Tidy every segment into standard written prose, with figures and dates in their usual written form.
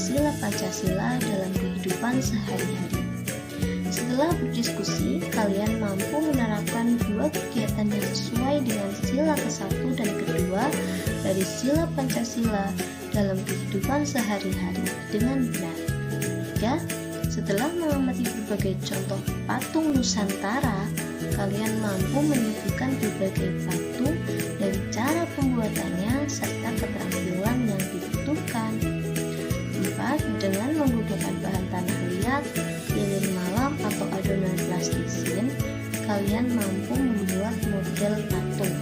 sila Pancasila dalam kehidupan sehari-hari. Setelah berdiskusi, kalian mampu menerapkan dua kegiatan yang sesuai dengan sila ke-1 dan ke-2 dari sila Pancasila dalam kehidupan sehari-hari dengan benar. 3. Setelah mengamati berbagai contoh patung Nusantara, kalian mampu menyebutkan berbagai patung dan cara pembuatannya serta keterampilan yang dibutuhkan. 4. Dengan menggunakan bahan tanah liat, lilin malam atau adonan plastisin, kalian mampu membuat model patung.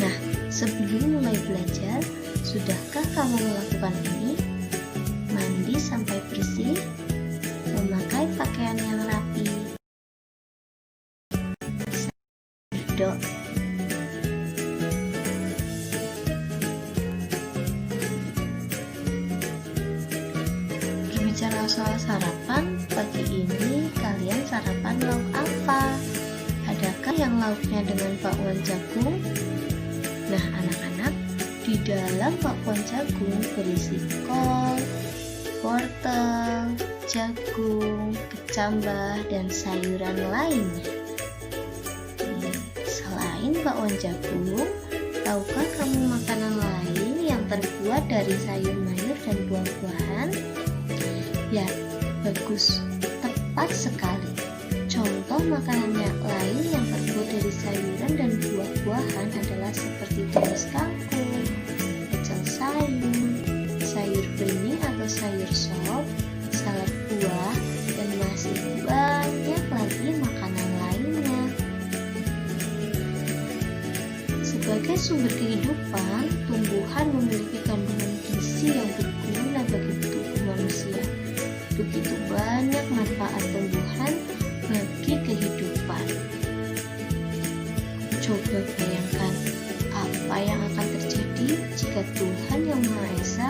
Nah, sebelum mulai belajar, sudahkah kamu melakukan ini? Mandi sampai bersih, memakai pakaian yang rapi, berdoa. Berbicara soal sarapan, pagi ini kalian sarapan lauk apa? Adakah yang lauknya dengan bakwan jagung? Nah anak-anak, di dalam bakwan jagung berisi kol, wortel, jagung, kecambah, dan sayuran lainnya. Selain bakwan jagung, tahukah kamu makanan lain yang terbuat dari sayur mayur dan buah-buahan? Ya, bagus, tepat sekali. Contoh makanan yang lain yang terbuat dari sayuran dan buah-buahan adalah seperti tumis kangkung, pecel sayur, sayur bening atau sayur sop, salad buah, dan masih banyak lagi makanan lainnya. Sebagai sumber kehidupan, tumbuhan memiliki kandungan gizi yang berguna bagi tubuh manusia. Begitu banyak manfaat tumbuhan bagi kehidupan. Coba bayangkan apa yang akan terjadi jika Tuhan Yang Maha Esa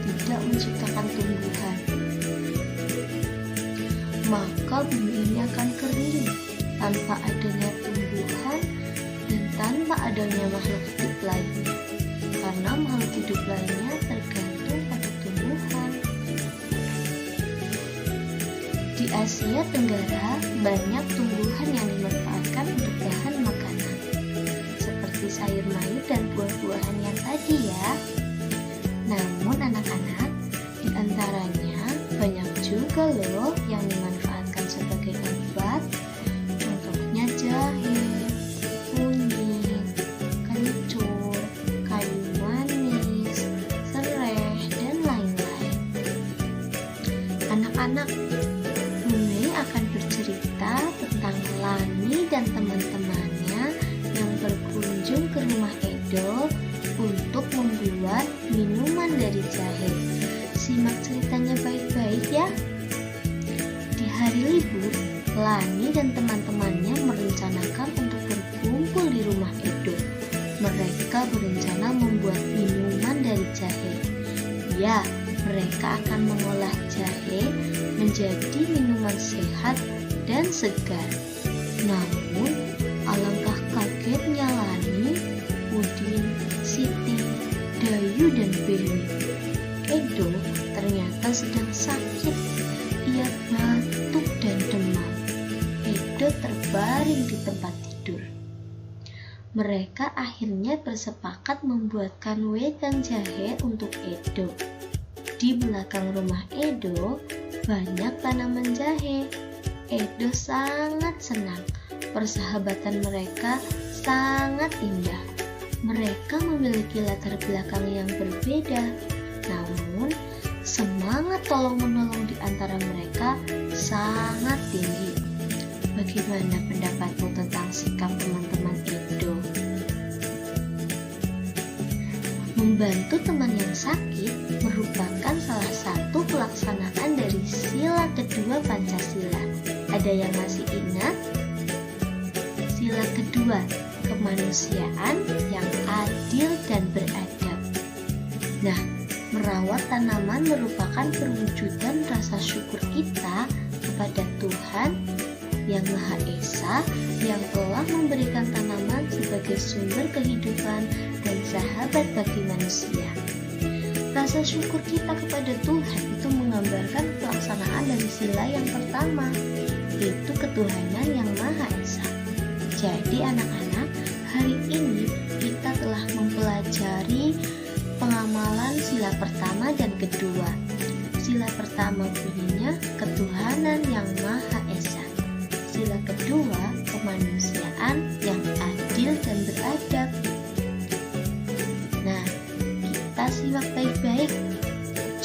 tidak menciptakan tumbuhan. Maka bumi ini akan kering tanpa adanya tumbuhan dan tanpa adanya makhluk hidup lainnya, karena makhluk hidup lainnya tergantung pada tumbuhan. Di Asia Tenggara, banyak tumbuhan yang dimanfaatkan untuk bahan makanan, seperti sayur mayur dan buah-buahan yang tadi ya. Namun anak-anak, di antaranya banyak juga loh yang dimanfaatkan sebagai obat. Contohnya jahe, kunyit, kencur, kayu manis, serai, dan lain-lain. Anak-anak, Bumi akan bercerita tentang Lani dan teman-temannya yang berkunjung ke rumah Edo untuk membuat minuman dari jahe. Simak ceritanya baik-baik ya. Di hari libur, Lani dan teman-temannya merencanakan untuk berkumpul di rumah Edo. Mereka berencana membuat minuman dari jahe. Ya, mereka akan mengolah jahe menjadi minuman sehat dan segar. Namun, alangkah kagetnya Lani, Udin, Siti, Dayu, dan Bewi. Edo ternyata sedang sakit. Ia batuk dan demam. Edo terbaring di tempat tidur. Mereka akhirnya bersepakat membuatkan wedang jahe untuk Edo. Di belakang rumah Edo banyak tanaman jahe. Edo sangat senang. Persahabatan mereka sangat indah. Mereka memiliki latar belakang yang berbeda. Namun, semangat tolong-menolong di antara mereka sangat tinggi. Bagaimana pendapatmu tentang sikap teman-teman Edo? Membantu teman yang sakit merupakan salah satu pelaksanaan dari sila kedua Pancasila. Ada yang masih ingat? Sila kedua, kemanusiaan yang adil dan beradab. Nah, merawat tanaman merupakan perwujudan rasa syukur kita kepada Tuhan Yang Maha Esa yang telah memberikan tanaman sebagai sumber kehidupan dan sahabat bagi manusia. Rasa syukur kita kepada Tuhan itu menggambarkan pelaksanaan dari sila yang pertama, yaitu ketuhanan yang Maha Esa. Jadi anak-anak, hari ini kita telah mempelajari pengamalan sila pertama dan kedua. Sila pertama bunyinya ketuhanan yang Maha Esa. Sila kedua kemanusiaan yang adil dan beradab. Nah, kita simak baik-baik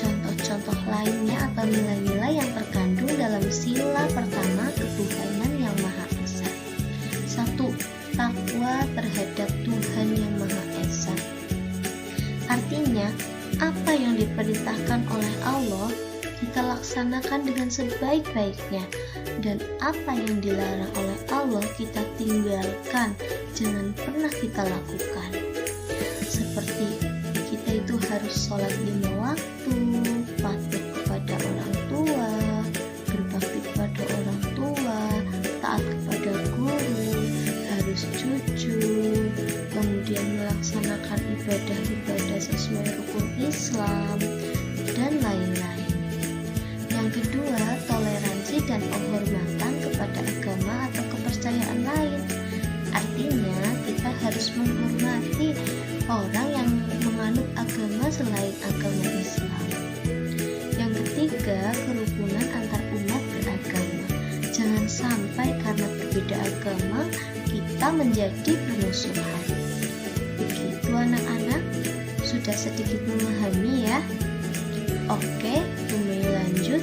contoh-contoh lainnya atau nilai-nilai yang terkandung dalam sila pertama ketuhanan yang Maha Esa. 1. Takwa terhadap Tuhan yang Maha Esa. Artinya, apa yang diperintahkan oleh Allah kita laksanakan dengan sebaik-baiknya, dan apa yang dilarang oleh Allah kita tinggalkan, jangan pernah kita lakukan. Seperti kita itu harus sholat 5 waktu, patuh kepada orang tua, berbakti kepada orang tua, taat kepada guru, harus jujur, kemudian melaksanakan ibadah-ibadah sesuai rukun Islam, dan lain-lain. Yang kedua, toleransi dan penghormatan kepada agama atau kepercayaan lain. Artinya, kita harus menghormati orang yang menganut agama selain agama Islam. Yang ketiga, kerukunan antar umat beragama. Jangan sampai karena berbeda agama kita menjadi bermusuhan. Begitu anak-anak, sudah sedikit memahami ya? Oke, mulai lanjut.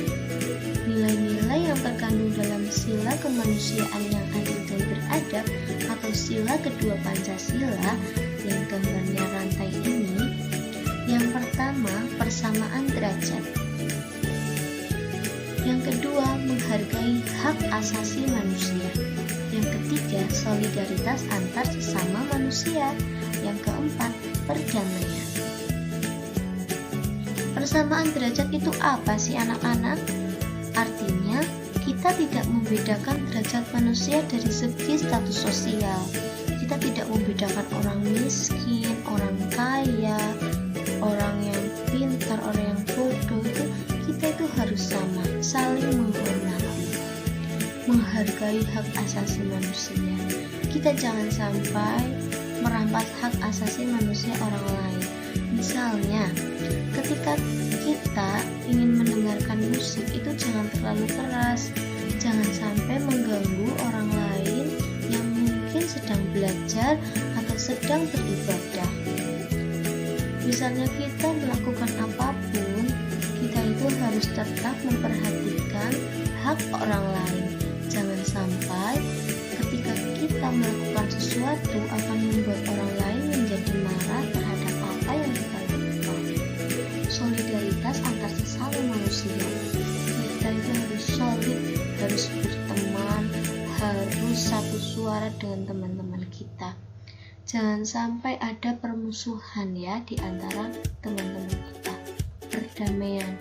Nilai-nilai yang terkandung dalam sila kemanusiaan yang adil dan beradab atau sila kedua Pancasila yang gambarnya rantai ini. Yang pertama, persamaan derajat. Yang kedua, menghargai hak asasi manusia. Yang ketiga, solidaritas antar sesama manusia. Yang keempat, perdamaian. Persamaan derajat itu apa sih anak-anak? Artinya, kita tidak membedakan derajat manusia dari segi status sosial. Kita tidak membedakan orang miskin, orang kaya, orang yang pintar, orang yang bodoh. Kita itu harus sama, saling menghormati, menghargai hak asasi manusia. Kita jangan sampai merampas hak asasi manusia orang lain. Misalnya, ketika kita ingin mendengarkan musik itu jangan terlalu keras, jangan sampai mengganggu orang lain yang mungkin sedang belajar atau sedang beribadah. Misalnya kita melakukan apapun, kita itu harus tetap memperhatikan hak orang lain. Jangan sampai ketika kita melakukan sesuatu akan membuat orang lain menjadi marah terhadap apa yang kita lakukan. Solidaritas antar sesama manusia. Kita itu harus solid, harus berteman, harus satu suara dengan teman-teman kita. Jangan sampai ada permusuhan ya di antara teman-teman kita. Perdamaian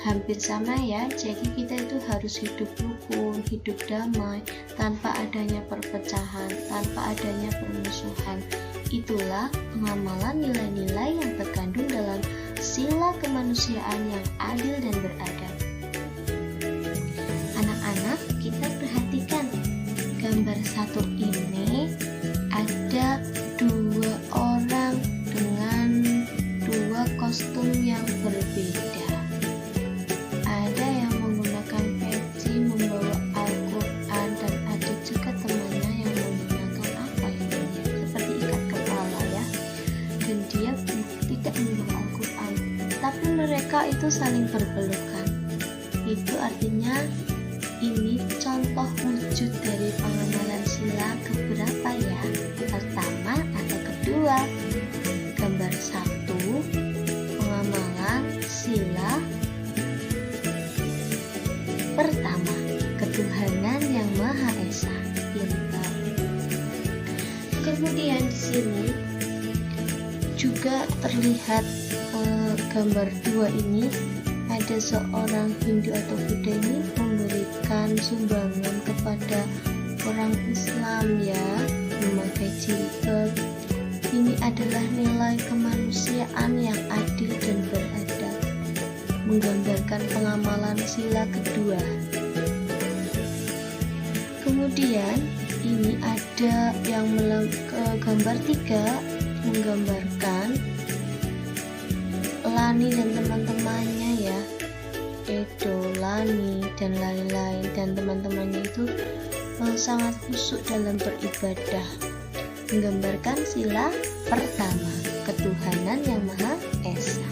hampir sama ya, jadi kita itu harus hidup rukun, hidup damai, tanpa adanya perpecahan, tanpa adanya permusuhan. Itulah pengamalan nilai-nilai yang terkandung dalam sila kemanusiaan yang adil dan beradab. Anak-anak, kita perhatikan gambar satu ini ada dua orang dengan dua kostum yang berbeda. Ada yang menggunakan peci membawa Al-Quran, dan ada juga temannya yang menggunakan apa ini seperti ikat kepala ya, dan dia tidak membawa Al-Quran, tapi mereka itu saling berpelukan. Itu artinya ini contoh wujud dari pengamalan sila keberapa ya? Pertama atau kedua? Gambar satu, pengamalan sila pertama, ketuhanan yang Maha Esa. Pintar. Kemudian di sini juga terlihat gambar dua ini ada seorang Hindu atau Buddha ini memberikan sumbangan kepada orang Islam ya, memakai jilbab. Ini adalah nilai kemanusiaan yang adil dan beradab. menggambarkan pengamalan sila kedua. Kemudian ini ada yang gambar 3 menggambarkan Lani dan teman-temannya ya, Edo, Lani dan lain-lain, dan teman-temannya itu sangat khusyuk dalam beribadah, menggambarkan sila pertama, ketuhanan yang Maha Esa.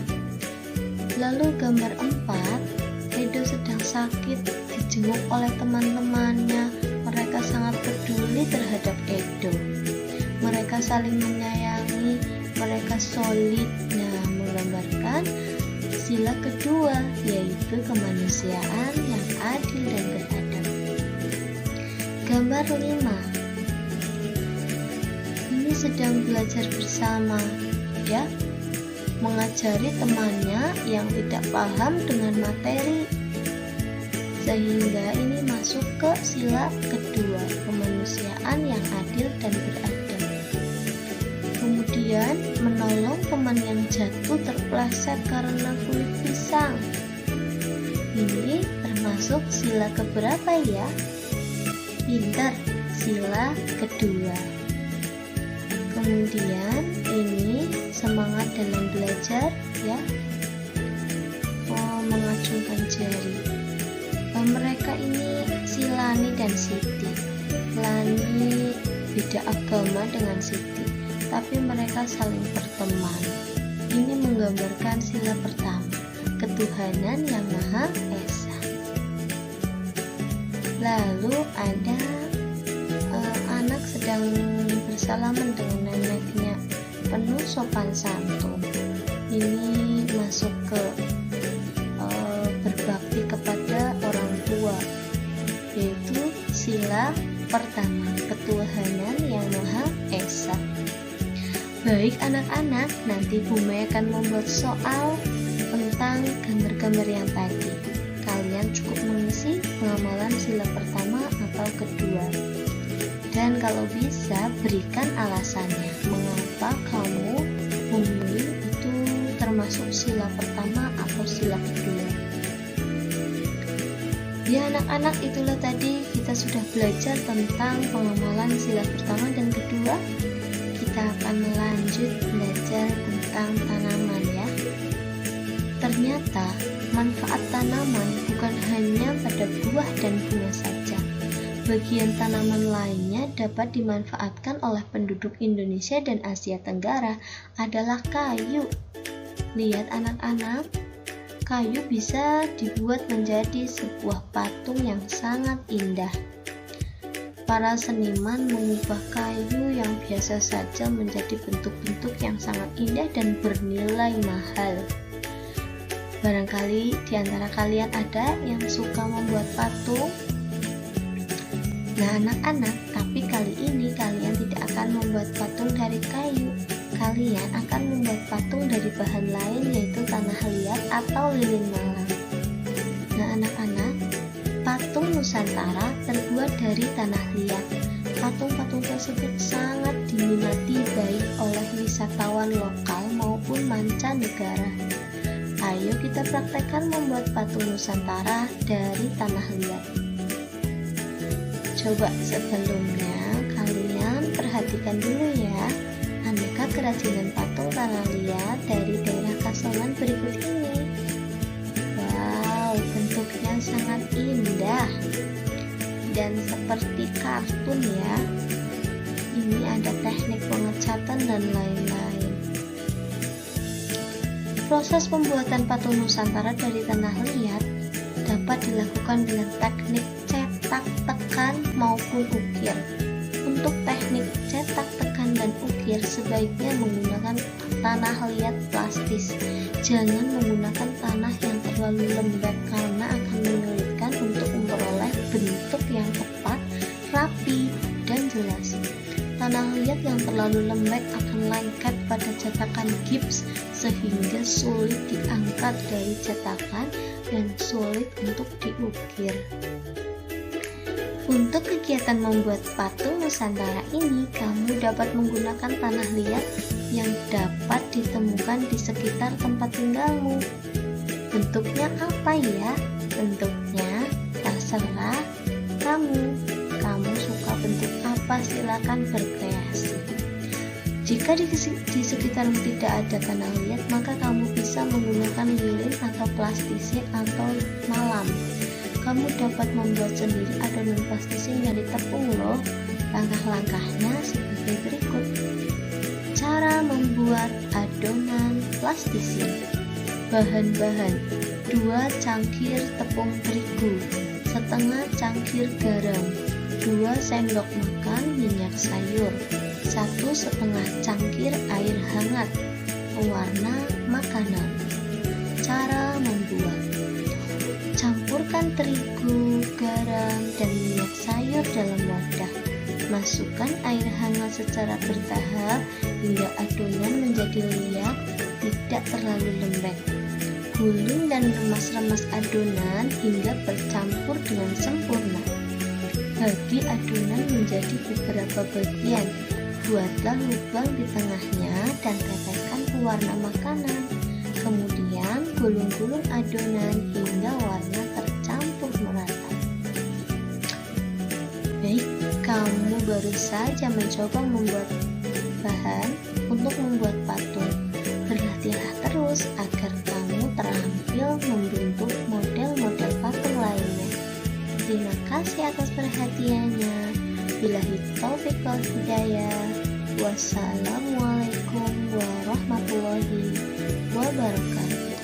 Lalu gambar 4, Edo sedang sakit, dijenguk oleh teman-temannya. Mereka sangat peduli terhadap Edo. Mereka saling menyayangi, mereka solid. Nah, menggambarkan sila kedua, yaitu kemanusiaan yang adil dan beradab. Gambar 5, ini sedang belajar bersama ya, mengajari temannya yang tidak paham dengan materi, sehingga ini masuk ke sila kedua, kemanusiaan yang adil dan beradab. Kemudian menolong teman yang jatuh terpleset karena kulit pisang. Ini termasuk sila keberapa ya? Pintar, sila kedua. Kemudian ini semangat dalam belajar ya, mengacungkan jari. Mereka ini si Lani dan Siti. Lani beda agama dengan Siti, tapi mereka saling berteman. Ini menggambarkan sila pertama, ketuhanan yang Maha Esa. Lalu ada anak sedang bersalaman dengan neneknya, penuh sopan santun. Ini masuk ke berbakti kepada orang tua, yaitu sila pertama, ketuhanan yang Maha Esa. Baik anak-anak, nanti Bu Mei akan membuat soal tentang gambar-gambar yang tadi. Kalian cukup mengisi pengamalan sila pertama atau kedua. Dan kalau bisa, berikan alasannya mengapa kamu memilih itu termasuk sila pertama atau sila kedua. Ya anak-anak, itulah tadi kita sudah belajar tentang pengamalan sila pertama dan kedua. Kita akan lanjut belajar tentang tanaman ya. Ternyata manfaat tanaman bukan hanya pada buah dan bunga saja. Bagian tanaman lainnya dapat dimanfaatkan oleh penduduk Indonesia dan Asia Tenggara adalah kayu. Lihat anak-anak, kayu bisa dibuat menjadi sebuah patung yang sangat indah. Para seniman mengubah kayu yang biasa saja menjadi bentuk-bentuk yang sangat indah dan bernilai mahal. Barangkali di antara kalian ada yang suka membuat patung. Nah anak-anak, tapi kali ini kalian tidak akan membuat patung dari kayu. Kalian akan membuat patung dari bahan lain, yaitu tanah liat atau lilin malam. Nah anak-anak, patung Nusantara terbuat dari tanah liat. Patung-patung tersebut sangat diminati baik oleh wisatawan lokal maupun mancanegara. Ayo kita praktekkan membuat patung Nusantara dari tanah liat. Coba sebelumnya kalian perhatikan dulu ya aneka kerajinan patung tanah liat dari daerah Kasongan berikut ini. Wow, bentuknya sangat indah dan seperti kartun ya. Ini ada teknik pengecatan dan lain-lain. Proses pembuatan patung Nusantara dari tanah liat dapat dilakukan dengan teknik cetak, tekan, maupun ukir. Untuk teknik cetak, tekan, dan ukir sebaiknya menggunakan tanah liat plastis. Jangan menggunakan tanah yang terlalu lembek karena akan menyulitkan untuk memperoleh bentuk yang tepat, rapi, dan jelas. Tanah liat yang terlalu lembek akan lengket pada cetakan gips sehingga sulit diangkat dari cetakan dan sulit untuk diukir. Untuk kegiatan membuat patung Nusantara ini, kamu dapat menggunakan tanah liat yang dapat ditemukan di sekitar tempat tinggalmu. Bentuknya apa ya? Bentuknya terserah kamu. Kamu suka bentuk apa? Silakan berkreasi. Jika di sekitarmu tidak ada tanah liat, maka kamu bisa menggunakan lilin atau plastisin atau malam. Kamu dapat membuat sendiri adonan plastisin dari tepung loh. Langkah-langkahnya sebagai berikut. Cara membuat adonan plastisin. Bahan-bahan: 2 cangkir tepung terigu, setengah cangkir garam, 2 sendok makan minyak sayur, 1,5 cangkir air hangat, pewarna makanan. Cara membuat: campurkan terigu, garam, dan minyak sayur dalam wadah. Masukkan air hangat secara bertahap hingga adonan menjadi liat, tidak terlalu lembek. Gulung dan remas-remas adonan hingga bercampur dengan sempurna. Bagi adonan menjadi beberapa bagian. Buatlah lubang di tengahnya dan teteskan pewarna makanan. Kemudian gulung-gulung adonan hingga warna tercampur merata. Baik, kamu baru saja mencoba membuat bahan untuk membuat patung. Berlatihlah terus agar kamu terampil membentuk model-model patung lainnya. Terima kasih atas perhatiannya. Billahi taufiq wal hidayah. Wassalamualaikum warahmatullahi wabarakatuh.